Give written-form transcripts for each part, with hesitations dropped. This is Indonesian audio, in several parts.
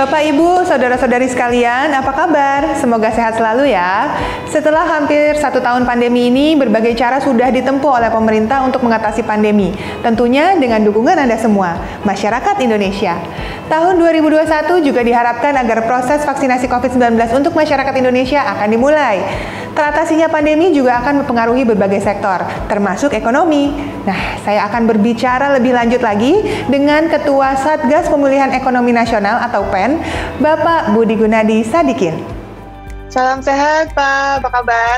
Bapak, Ibu, saudara-saudari sekalian, apa kabar? Semoga sehat selalu ya. Setelah hampir 1 tahun pandemi ini, berbagai cara sudah ditempuh oleh pemerintah untuk mengatasi pandemi. Tentunya dengan dukungan Anda semua, masyarakat Indonesia. Tahun 2021 juga diharapkan agar proses vaksinasi COVID-19 untuk masyarakat Indonesia akan dimulai. Teratasinya pandemi juga akan mempengaruhi berbagai sektor, termasuk ekonomi. Nah, saya akan berbicara lebih lanjut lagi dengan Ketua Satgas Pemulihan Ekonomi Nasional atau PEN, Bapak Budi Gunadi Sadikin. Salam sehat, Pak. Apa kabar?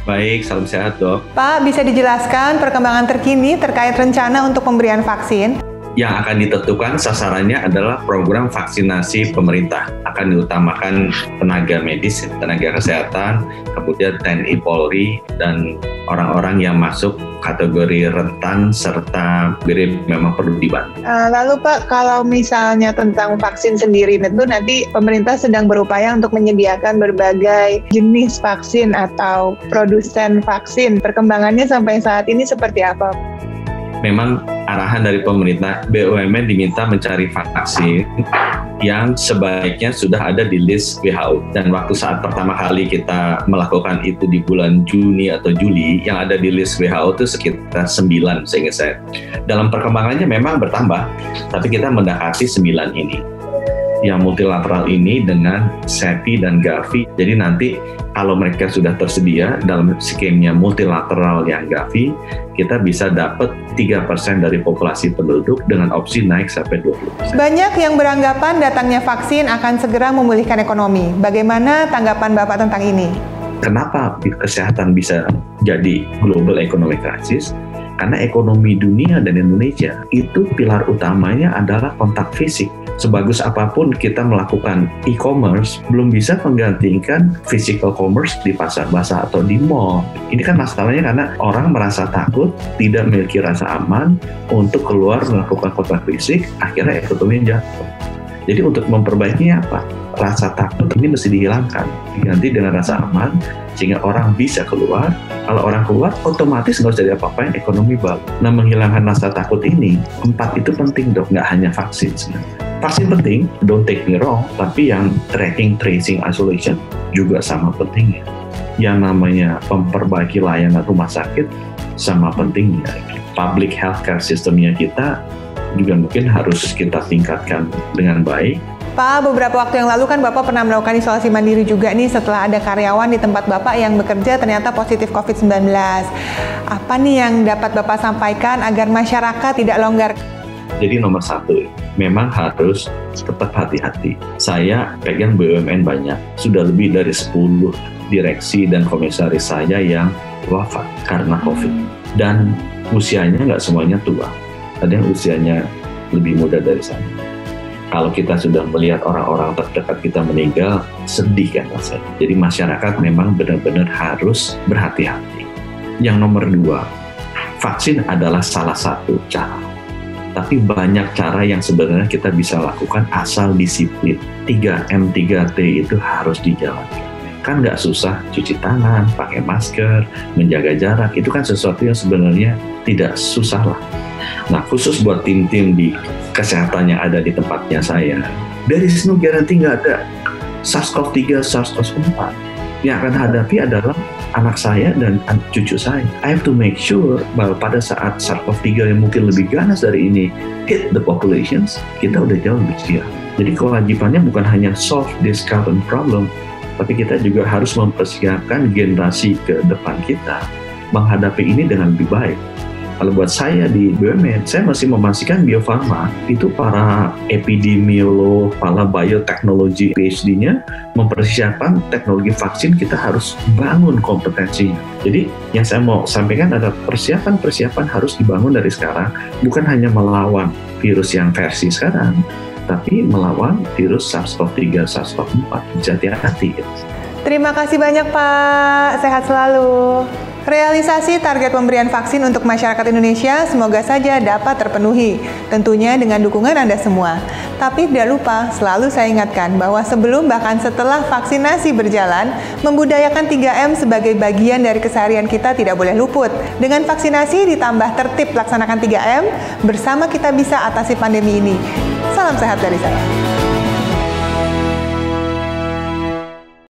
Baik, salam sehat, Dok. Pak, bisa dijelaskan perkembangan terkini terkait rencana untuk pemberian vaksin? Yang akan ditentukan sasarannya adalah program vaksinasi pemerintah. Akan diutamakan tenaga medis, tenaga kesehatan, kemudian TNI Polri, dan orang-orang yang masuk kategori rentan serta memang perlu dibantu. Lalu Pak, kalau misalnya tentang vaksin sendiri, tentu nanti pemerintah sedang berupaya untuk menyediakan berbagai jenis vaksin atau produsen vaksin. Perkembangannya sampai saat ini seperti apa? Memang arahan dari pemerintah, BUMN diminta mencari vaksin yang sebaiknya sudah ada di list WHO. Dan waktu saat pertama kali kita melakukan itu di bulan Juni atau Juli, yang ada di list WHO itu sekitar 9 seingat saya. Dalam perkembangannya memang bertambah, tapi kita mendekati 9 ini. Yang multilateral ini dengan CEPI dan Gavi. Jadi nanti kalau mereka sudah tersedia dalam skemnya multilateral yang Gavi, kita bisa dapat 3% dari populasi penduduk dengan opsi naik sampai 20%. Banyak yang beranggapan datangnya vaksin akan segera memulihkan ekonomi. Bagaimana tanggapan Bapak tentang ini? Kenapa kesehatan bisa jadi global economic crisis? Karena ekonomi dunia dan Indonesia itu pilar utamanya adalah kontak fisik. Sebagus apapun kita melakukan e-commerce, belum bisa menggantikan physical commerce di pasar basah atau di mall. Ini kan masalahnya karena orang merasa takut, tidak memiliki rasa aman untuk keluar melakukan kontak fisik, akhirnya ekonomi jatuh. Jadi untuk memperbaikinya apa? Rasa takut ini mesti dihilangkan, diganti dengan rasa aman, sehingga orang bisa keluar. Kalau orang keluar, otomatis nggak usah diapa-apain, ekonomi bagus. Nah, menghilangkan rasa takut ini, 4 itu penting dok, nggak hanya vaksin sebenarnya. Vaksin penting, don't take me wrong, tapi yang tracking, tracing, isolation juga sama pentingnya. Yang namanya memperbaiki layanan rumah sakit sama pentingnya. Public healthcare systemnya kita juga mungkin harus kita tingkatkan dengan baik. Pak, beberapa waktu yang lalu kan Bapak pernah melakukan isolasi mandiri juga nih setelah ada karyawan di tempat Bapak yang bekerja ternyata positif COVID-19. Apa nih yang dapat Bapak sampaikan agar masyarakat tidak longgar? Jadi nomor 1, memang harus tetap hati-hati. Saya pegang BUMN banyak, sudah lebih dari 10 direksi dan komisaris saya yang wafat karena COVID. Dan usianya nggak semuanya tua, ada yang usianya lebih muda dari saya. Kalau kita sudah melihat orang-orang terdekat kita meninggal, sedih kan rasanya. Jadi masyarakat memang benar-benar harus berhati-hati. Yang nomor 2, vaksin adalah salah satu cara. Tapi banyak cara yang sebenarnya kita bisa lakukan asal disiplin. 3M, 3T itu harus dijalankan. Kan nggak susah cuci tangan, pakai masker, menjaga jarak. Itu kan sesuatu yang sebenarnya tidak susah lah. Nah, khusus buat tim-tim di kesehatan yang ada di tempatnya saya, dari sini garanti nggak ada SARS-CoV-3, SARS-CoV-4. Yang akan hadapi adalah anak saya dan cucu saya. I have to make sure bahwa pada saat SARS-CoV-3 yang mungkin lebih ganas dari ini hit the populations, kita udah jauh lebih siap. Jadi kewajibannya bukan hanya solve this current problem, tapi kita juga harus mempersiapkan generasi ke depan kita menghadapi ini dengan lebih baik. Kalau buat saya di BUMN, saya masih memastikan Bio Farma itu para epidemiolog, para bioteknologi PhD-nya mempersiapkan teknologi vaksin, kita harus bangun kompetensinya. Jadi yang saya mau sampaikan adalah persiapan-persiapan harus dibangun dari sekarang, bukan hanya melawan virus yang versi sekarang, tapi melawan virus SARS-CoV-3, SARS-CoV-4. Jadi hati-hati. Terima kasih banyak Pak, sehat selalu. Realisasi target pemberian vaksin untuk masyarakat Indonesia semoga saja dapat terpenuhi, tentunya dengan dukungan Anda semua. Tapi tidak lupa, selalu saya ingatkan bahwa sebelum bahkan setelah vaksinasi berjalan, membudayakan 3M sebagai bagian dari keseharian kita tidak boleh luput. Dengan vaksinasi ditambah tertib laksanakan 3M, bersama kita bisa atasi pandemi ini. Salam sehat dari saya.